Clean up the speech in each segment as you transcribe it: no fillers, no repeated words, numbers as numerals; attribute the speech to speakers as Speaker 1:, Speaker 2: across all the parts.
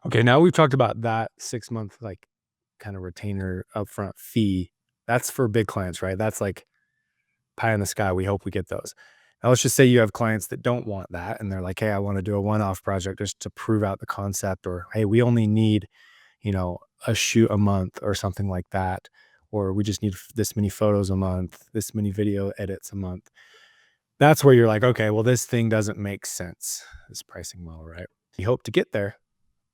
Speaker 1: Okay, now we've talked about that 6-month, like, kinda retainer upfront fee. That's for big clients, right? That's like pie in the sky, we hope we get those. Now let's just say you have clients that don't want that, and they're like, "Hey, I wanna do a one-off project just to prove out the concept," or, "Hey, we only need, a shoot a month," or something like that, or, "We just need this many photos a month, this many video edits a month." That's where you're like, "Okay, well, this thing doesn't make sense, this pricing model," right? We hope to get there,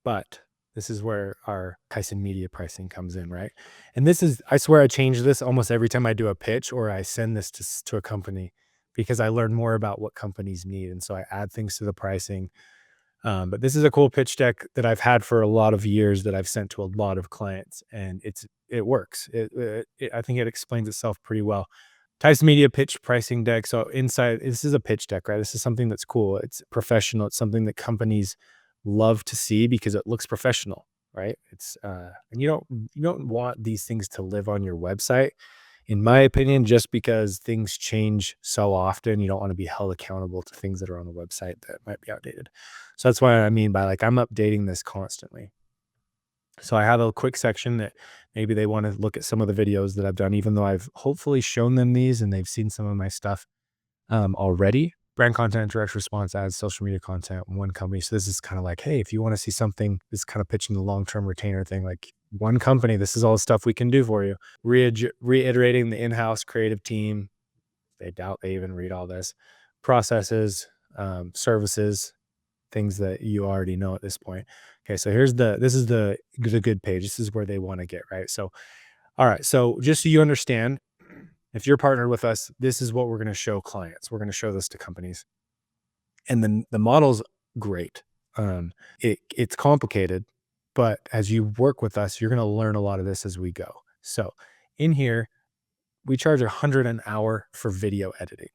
Speaker 1: but this is where our Tyson Media pricing comes in, right? And this is, I swear I change this almost every time I do a pitch or I send this to a company because I learn more about what companies need. And so I add things to the pricing. But this is a cool pitch deck that I've had for a lot of years that I've sent to a lot of clients, and it works. I think it explains itself pretty well. Tyson Media pitch pricing deck. So inside, this is a pitch deck, right? This is something that's cool. It's professional. It's something that companies love to see because it looks professional, right? And you don't want these things to live on your website, in my opinion, just because things change so often. You don't want to be held accountable to things that are on the website that might be outdated. So that's what I mean by, like, I'm updating this constantly. So I have a quick section that maybe they want to look at some of the videos that I've done, even though I've hopefully shown them these and they've seen some of my stuff already. Brand content, direct response ads, social media content, one company. So this is kind of like, hey, if you want to see something, this is kind of pitching the long-term retainer thing, like one company, this is all the stuff we can do for you. Reiterating the in-house creative team. They doubt they even read all this. Processes, services, things that you already know at this point. Okay, so this is the good page. This is where they want to get, right? So, all right. So just so you understand, if you're partnered with us, this is what we're going to show clients. We're going to show this to companies. And then the model's great. It's complicated, but as you work with us, you're going to learn a lot of this as we go. So in here, we charge 100 an hour for video editing.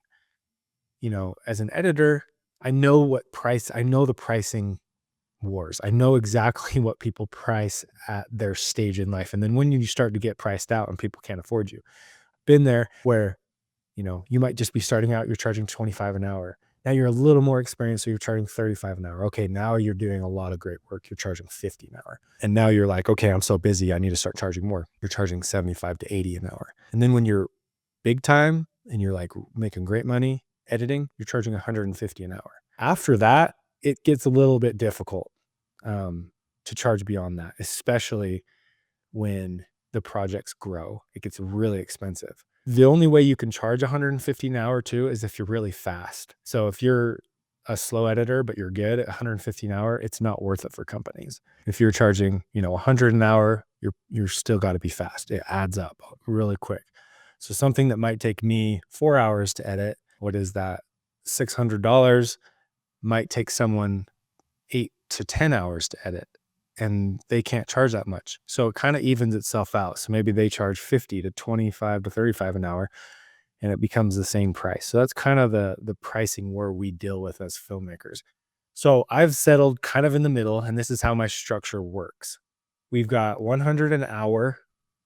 Speaker 1: As an editor, I know the pricing wars. I know exactly what people price at their stage in life. And then when you start to get priced out and people can't afford you, been there where, you might just be starting out, you're charging 25 an hour. Now you're a little more experienced, so you're charging 35 an hour. Okay, now you're doing a lot of great work. You're charging 50 an hour. And now you're like, okay, I'm so busy, I need to start charging more. You're charging 75 to 80 an hour. And then when you're big time and you're like making great money editing, you're charging 150 an hour. After that, it gets a little bit difficult to charge beyond that, especially when the projects grow. It gets really expensive. The only way you can charge 150 an hour too is if you're really fast. So if you're a slow editor, but you're good at 150 an hour, it's not worth it for companies. If you're charging, 100 an hour, you're still got to be fast. It adds up really quick. So something that might take me 4 hours to edit, what is that? $600 might take someone 8 to 10 hours to edit, and they can't charge that much. So it kind of evens itself out. So maybe they charge 50 to 25 to 35 an hour and it becomes the same price. So that's kind of the pricing where we deal with as filmmakers. So I've settled kind of in the middle, and this is how my structure works. We've got 100 an hour,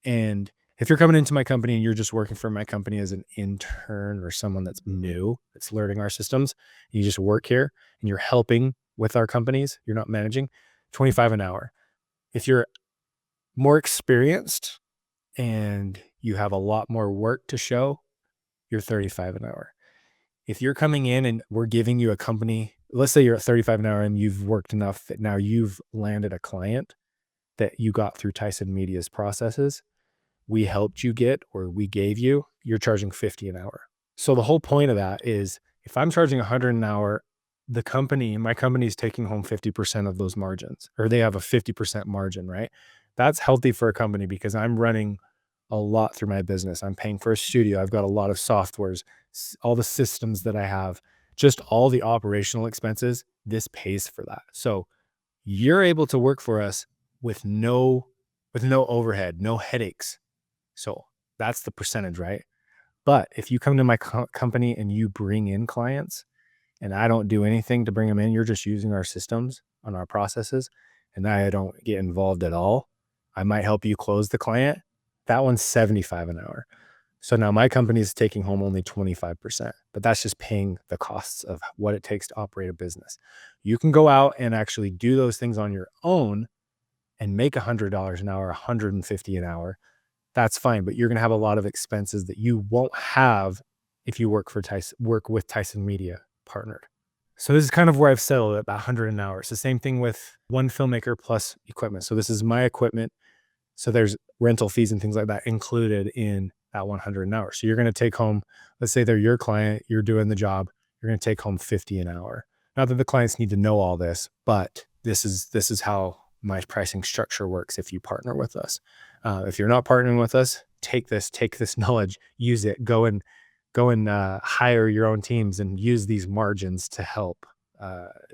Speaker 1: and if you're coming into my company and you're just working for my company as an intern or someone that's new, that's learning our systems, you just work here and you're helping with our companies, you're not managing, 25 an hour. If you're more experienced and you have a lot more work to show, you're 35 an hour. If you're coming in and we're giving you a company, let's say you're at 35 an hour and you've worked enough that now you've landed a client that you got through Tyson Media's processes, we helped you get, or we gave you, you're charging 50 an hour. So the whole point of that is if I'm charging 100 an hour, my company is taking home 50% of those margins, or they have a 50% margin, right? That's healthy for a company because I'm running a lot through my business. I'm paying for a studio. I've got a lot of softwares, all the systems that I have, just all the operational expenses. This pays for that. So you're able to work for us with no overhead, no headaches. So that's the percentage, right? But if you come to my company and you bring in clients and I don't do anything to bring them in, you're just using our systems on our processes, and I don't get involved at all, I might help you close the client. That one's 75 an hour. So now my company is taking home only 25%, but that's just paying the costs of what it takes to operate a business. You can go out and actually do those things on your own, and make $100 an hour, 150 an hour, that's fine. But you're going to have a lot of expenses that you won't have if you work with Tyson Media partnered. So this is kind of where I've settled at about 100 an hour. It's the same thing with one filmmaker plus equipment. So this is my equipment. So there's rental fees and things like that included in that 100 an hour. So you're going to take home, let's say they're your client, you're doing the job, you're going to take home 50 an hour. Not that the clients need to know all this, but this is how my pricing structure works if you partner with us. If you're not partnering with us, take this knowledge, use it, go and hire your own teams and use these margins to help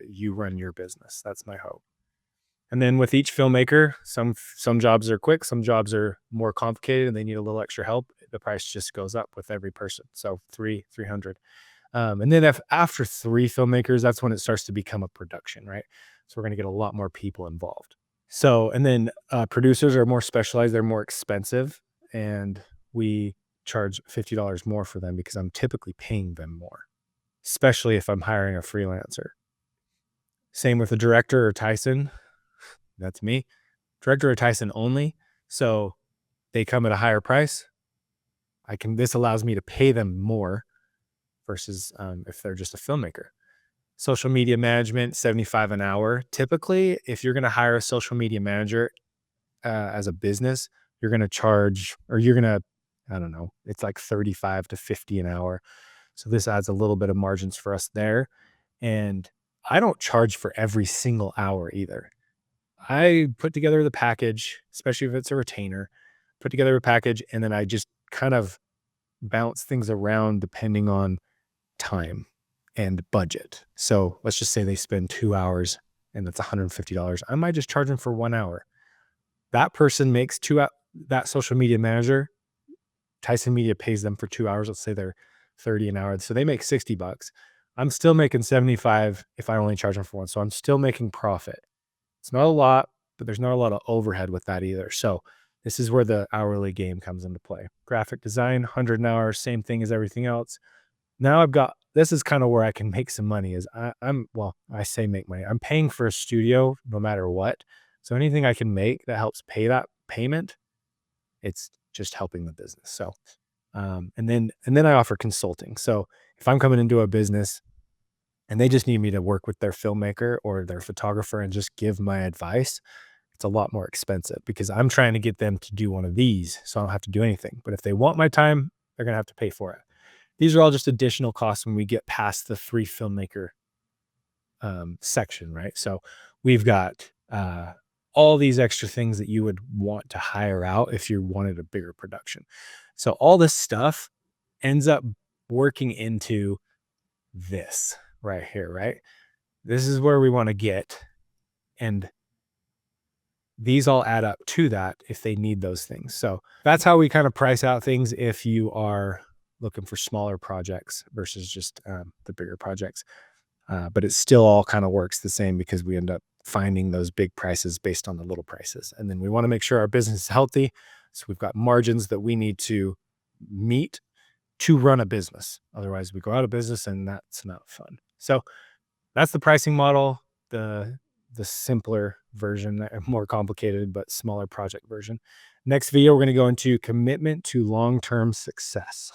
Speaker 1: you run your business. That's my hope. And then with each filmmaker, some jobs are quick, some jobs are more complicated, and they need a little extra help. The price just goes up with every person. So 300. And then after 3 filmmakers, that's when it starts to become a production, right? So we're going to get a lot more people involved. So, and then producers are more specialized, they're more expensive, and we charge $50 more for them because I'm typically paying them more, especially if I'm hiring a freelancer. Same with a director or Tyson. That's me. Director or Tyson only. So they come at a higher price. This allows me to pay them more versus if they're just a filmmaker. Social media management, 75 an hour. Typically, if you're going to hire a social media manager as a business, you're going to charge, or you're going to, I don't know, it's like 35 to 50 an hour. So this adds a little bit of margins for us there. And I don't charge for every single hour either. I put together the package, especially if it's a retainer, put together a package, and then I just kind of bounce things around depending on time and budget. So let's just say they spend 2 hours and that's $150. I might just charge them for 1 hour. That person makes that social media manager, Tyson Media pays them for 2 hours. Let's say they're 30 an hour. So they make $60. I'm still making 75 if I only charge them for one. So I'm still making profit. It's not a lot, but there's not a lot of overhead with that either. So this is where the hourly game comes into play. Graphic design, 100 an hour, same thing as everything else. Now this is kind of where I can make some money is I say make money. I'm paying for a studio no matter what. So anything I can make that helps pay that payment, it's just helping the business. So, and then I offer consulting. So if I'm coming into a business and they just need me to work with their filmmaker or their photographer and just give my advice, it's a lot more expensive because I'm trying to get them to do one of these so I don't have to do anything. But if they want my time, they're going to have to pay for it. These are all just additional costs when we get past the 3 filmmaker section, right? So we've got all these extra things that you would want to hire out if you wanted a bigger production. So all this stuff ends up working into this right here, right? This is where we want to get. And these all add up to that if they need those things. So that's how we kind of price out things if you are looking for smaller projects versus just the bigger projects. But it still all kind of works the same because we end up finding those big prices based on the little prices. And then we want to make sure our business is healthy. So we've got margins that we need to meet to run a business. Otherwise we go out of business and that's not fun. So that's the pricing model, the simpler version, more complicated, but smaller project version. Next video, we're going to go into commitment to long-term success.